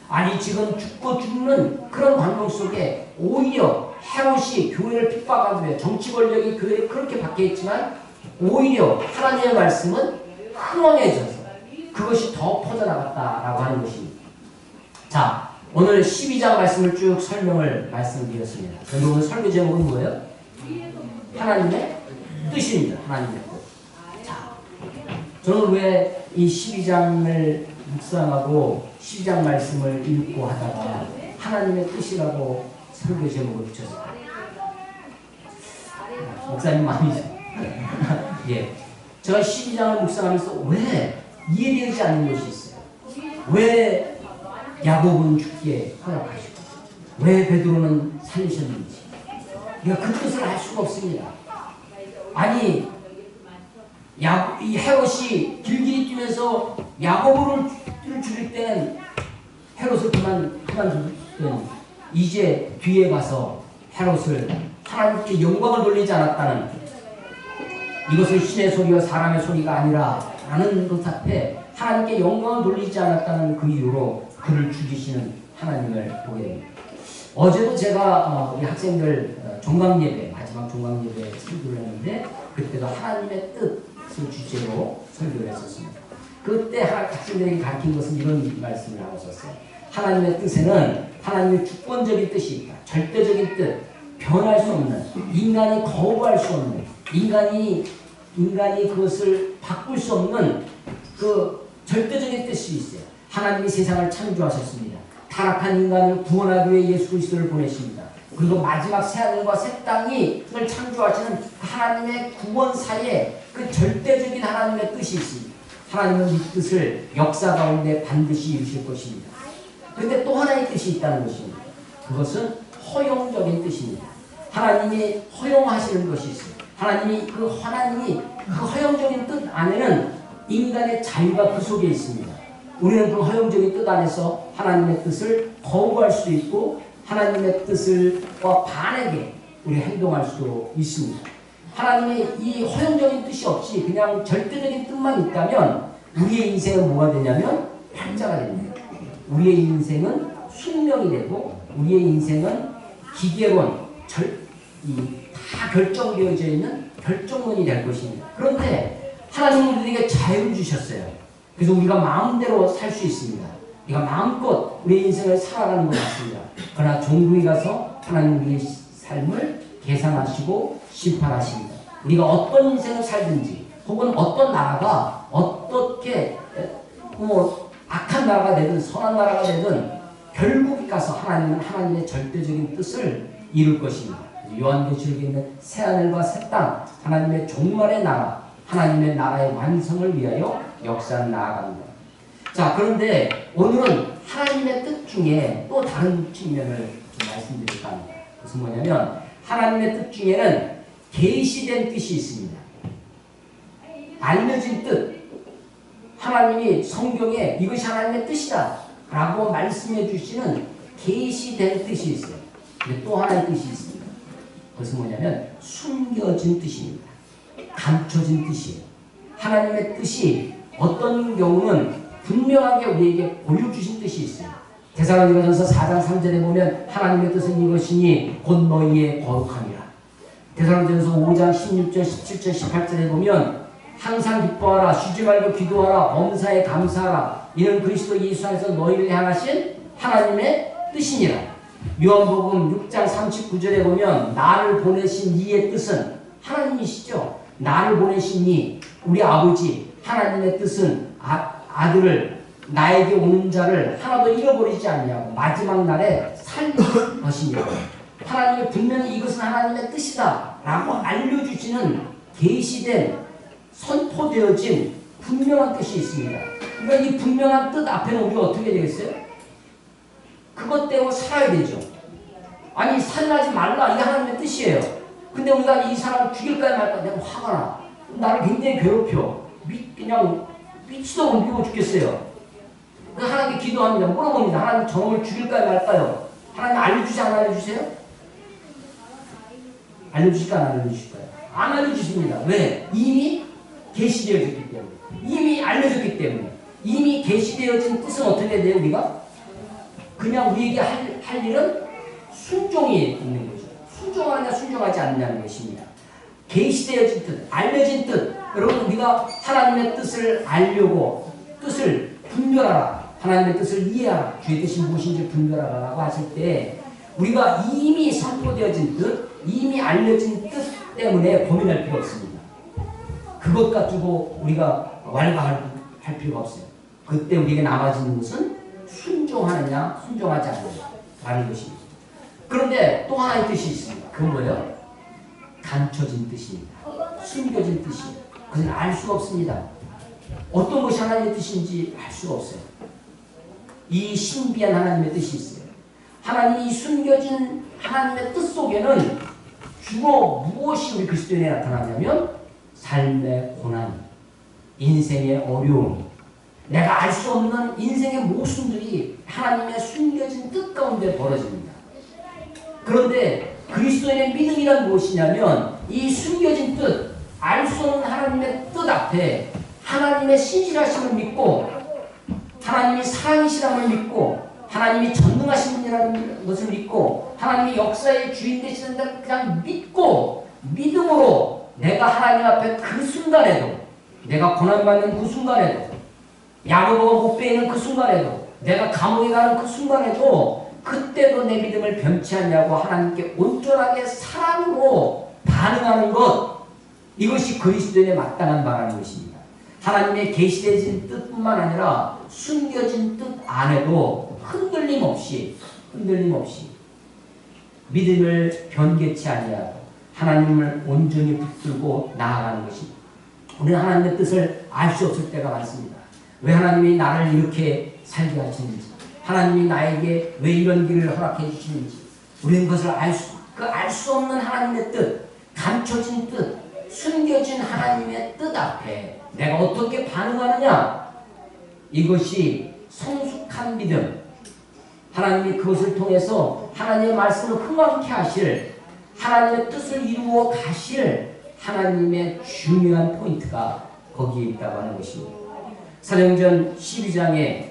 아니 지금 죽고 죽는 그런 광경 속에 오히려 헤롯이 교회를 핍박하기 위해 정치 권력이 교회에 그렇게 박혀있지만 오히려 하나님의 말씀은 흥황해져서 그것이 더 퍼져나갔다라고 하는 것입니다. 자, 오늘 12장 말씀을 쭉 말씀드렸습니다. 그런데 오늘 설교 제목은 뭐예요? 하나님의 뜻입니다. 하나님의 뜻. 자, 저는 왜 이 12장을 묵상하고 12장 말씀을 읽고 하다가 하나님의 뜻이라고 설교 제목을 붙였어요. 목사님 마음이죠. 예. 제가 12장을 묵상하면서 왜 이해되지 않는 것이 있어요. 왜 야고보는 죽기에 허락하시고 왜 베드로는 살리셨는지 우리가 그 뜻을 알 수가 없습니다. 아니 이 헤롯이 길길이 뛰면서 야고보를 죽일 때는 헤롯을 그만두던 이제 뒤에 가서 헤롯을 하나님께 영광을 돌리지 않았다는, 이것은 신의 소리와 사람의 소리가 아니라 라는 것 앞에 하나님께 영광을 돌리지 않았다는 그 이유로 그를 죽이시는 하나님을 보게 됩니다. 어제도 제가 우리 학생들 종강예배, 마지막 종강예배 설교를 했는데 그때도 하나님의 뜻을 주제로 설교를 했었습니다. 그때 학생들에게 가르친 것은 이런 말씀을 하고 있었어요. 하나님의 뜻에는 하나님의 주권적인 뜻이 있다. 절대적인 뜻, 변할 수 없는, 인간이 거부할 수 없는, 인간이 그것을 바꿀 수 없는 그 절대적인 뜻이 있어요. 하나님이 세상을 창조하셨습니다. 타락한 인간을 구원하기 위해 예수 그리스도를 보내십니다. 그리고 마지막 새하늘과 새 땅을 창조하시는 하나님의 구원사에 그 절대적인 하나님의 뜻이 있습니다. 하나님은 이 뜻을 역사 가운데 반드시 이루실 것입니다. 그런데 또 하나의 뜻이 있다는 것입니다. 그것은 허용적인 뜻입니다. 하나님이 허용하시는 것이 있어요. 하나님이 그 허용적인 뜻 안에는 인간의 자유가 그 속에 있습니다. 우리는 그 허용적인 뜻 안에서 하나님의 뜻을 거부할 수도 있고 하나님의 뜻과 반하게 우리 행동할 수도 있습니다. 하나님의 이 허용적인 뜻이 없이 그냥 절대적인 뜻만 있다면 우리의 인생은 뭐가 되냐면 팔자가 됩니다. 우리의 인생은 숙명이 되고 우리의 인생은 기계론, 다 결정되어져 있는 결정론이 될 것입니다. 그런데 하나님은 우리에게 자유를 주셨어요. 그래서 우리가 마음대로 살 수 있습니다. 우리가 마음껏 우리의 인생을 살아가는 것 같습니다. 그러나 종국에 가서 하나님 우리의 삶을 계산하시고 심판하십니다. 우리가 어떤 인생을 살든지 혹은 어떤 나라가 어떻게 악한 나라가 되든 선한 나라가 되든 결국 가서 하나님은 하나님의 절대적인 뜻을 이룰 것입니다. 요한계시록에 있는 새하늘과 새 땅, 하나님의 종말의 나라, 하나님의 나라의 완성을 위하여 역사는 나아갑니다. 자, 그런데 오늘은 하나님의 뜻 중에 또 다른 측면을 좀 말씀드릴까 합니다. 그것은 뭐냐면 하나님의 뜻 중에는 계시된 뜻이 있습니다. 알려진 뜻. 하나님이 성경에 이것이 하나님의 뜻이다 라고 말씀해 주시는 계시된 뜻이 있어요. 근데 또 하나의 뜻이 있습니다. 그것은 뭐냐면 숨겨진 뜻입니다. 감춰진 뜻이에요. 하나님의 뜻이 어떤 경우는 분명하게 우리에게 보여주신 뜻이 있어요. 데살로니가전서 4장 3절에 보면 하나님의 뜻은 이것이니 곧 너희의 거룩함이라. 데살로니가전서 5장 16절, 17절, 18절에 보면 항상 기뻐하라, 쉬지 말고 기도하라, 범사에 감사하라. 이는 그리스도 예수 안에서 너희를 향하신 하나님의 뜻이니라. 요한복음 6장 39절에 보면 나를 보내신 이의 뜻은 하나님이시죠. 나를 보내신 이 우리 아버지 하나님의 뜻은 아들을 나에게 오는 자를 하나도 잃어버리지 않냐고 마지막 날에 살릴 것이냐. 하나님이 분명히 이것은 하나님의 뜻이다 라고 알려주시는 계시된 선포되어진 분명한 뜻이 있습니다. 그러니까 이 분명한 뜻 앞에는 우리가 어떻게 되겠어요? 그것 때문에 살아야 되죠. 아니 살인하지 말라 이게 하나님의 뜻이에요. 근데 우리가 이 사람을 죽일까 말까 내가 화가 나. 나를 굉장히 괴롭혀. 그냥 미치도록 미워 죽겠어요. 하나님께 기도합니다. 물어봅니다. 하나님 저놈을 죽일까요 말까요? 하나님 알려주지 안 알려주세요? 알려주실까 안 알려주실까요? 안 알려주십니다. 왜? 이미 계시되어졌기 때문에. 이미 알려졌기 때문에. 이미 계시되어진 뜻은 어떻게 돼요 우리가? 그냥 우리에게 할 일은 순종이 있는 거죠. 순종하느냐 순종하지 않느냐는 것입니다. 계시되어진 뜻, 알려진 뜻. 여러분 우리가 하나님의 뜻을 알려고 뜻을 분별하라. 하나님의 뜻을 이해하라. 주의 뜻이 무엇인지 분별하라고 하실 때 우리가 이미 선포되어진 뜻, 이미 알려진 뜻 때문에 고민할 필요 없습니다. 그것 가지고 우리가 왈가할 필요가 없어요. 그때 우리에게 남아지는 것은 순종하느냐 순종하지 않느냐라는 것입니다. 그런데 또 하나의 뜻이 있습니다. 그건 뭐예요? 감춰진 뜻입니다. 숨겨진 뜻이에요. 그것은 알 수가 없습니다. 어떤 것이 하나님의 뜻인지 알 수가 없어요. 이 신비한 하나님의 뜻이 있어요. 하나님이 숨겨진 하나님의 뜻 속에는 주로 무엇이 우리 그리스도인에 나타나냐면 삶의 고난, 인생의 어려움, 내가 알 수 없는 인생의 모순들이 하나님의 숨겨진 뜻 가운데 벌어집니다. 그런데 그리스도인의 믿음이란 무엇이냐면 이 숨겨진 뜻, 알 수 없는 하나님의 뜻 앞에 하나님의 신실하심을 믿고 하나님이 사랑이시람을 믿고 하나님이 전능하신 분이라는 것을 믿고 하나님이 역사의 주인 되시는 데 그냥 믿고 믿음으로 내가 하나님 앞에 그 순간에도 내가 고난받는 그 순간에도 야고보가 못 베이는 그 순간에도 내가 감옥에 가는 그 순간에도 그때도 내 믿음을 변치 않냐고 하나님께 온전하게 사랑으로 반응하는 것, 이것이 그리스도인의 마땅한 바라는 것입니다. 하나님의 계시되진 뜻뿐만 아니라 숨겨진 뜻 안에도 흔들림 없이 믿음을 변개치 아니하고 하나님을 온전히 붙들고 나아가는 것입니다. 우리는 하나님의 뜻을 알 수 없을 때가 많습니다. 왜 하나님이 나를 이렇게 살게 하시는지, 하나님이 나에게 왜 이런 길을 허락해 주시는지, 우리는 그것을 알 수 없는 하나님의 뜻, 감춰진 뜻, 숨겨진 하나님의 뜻 앞에 내가 어떻게 반응하느냐, 이것이 성숙한 믿음, 하나님이 그것을 통해서 하나님의 말씀을 흥왕케 하실, 하나님의 뜻을 이루어 가실 하나님의 중요한 포인트가 거기에 있다고 하는 것입니다. 사도행전 12장에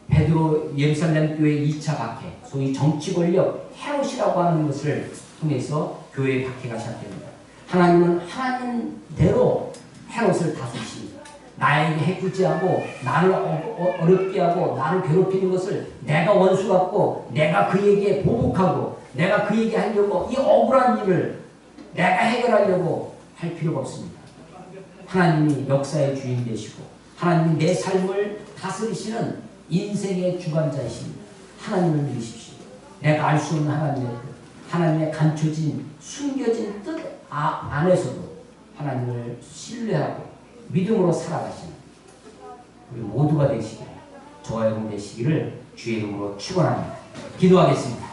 베드로 예루살렘 교회 2차 박해, 소위 정치 권력 헤롯이라고 하는 것을 통해서 교회의 박해가 시작됩니다. 하나님은 하나님대로 헤롯을 다스리십니다. 나에게 해코지하고 나를 어렵게 하고 나를 괴롭히는 것을 내가 원수 같고 내가 그에게 보복하고 내가 그에게 하려고 이 억울한 일을 내가 해결하려고 할 필요가 없습니다. 하나님이 역사의 주인 되시고 하나님이 내 삶을 다스리시는 인생의 주관자이십니다. 하나님을 믿으십시오. 내가 알 수 없는 하나님의 뜻, 하나님의 감춰진 숨겨진 뜻 안에서도 하나님을 신뢰하고 믿음으로 살아가시는 우리 모두가 되시기를, 저와 여러분 되시기를 주의 이름으로 축원합니다. 기도하겠습니다.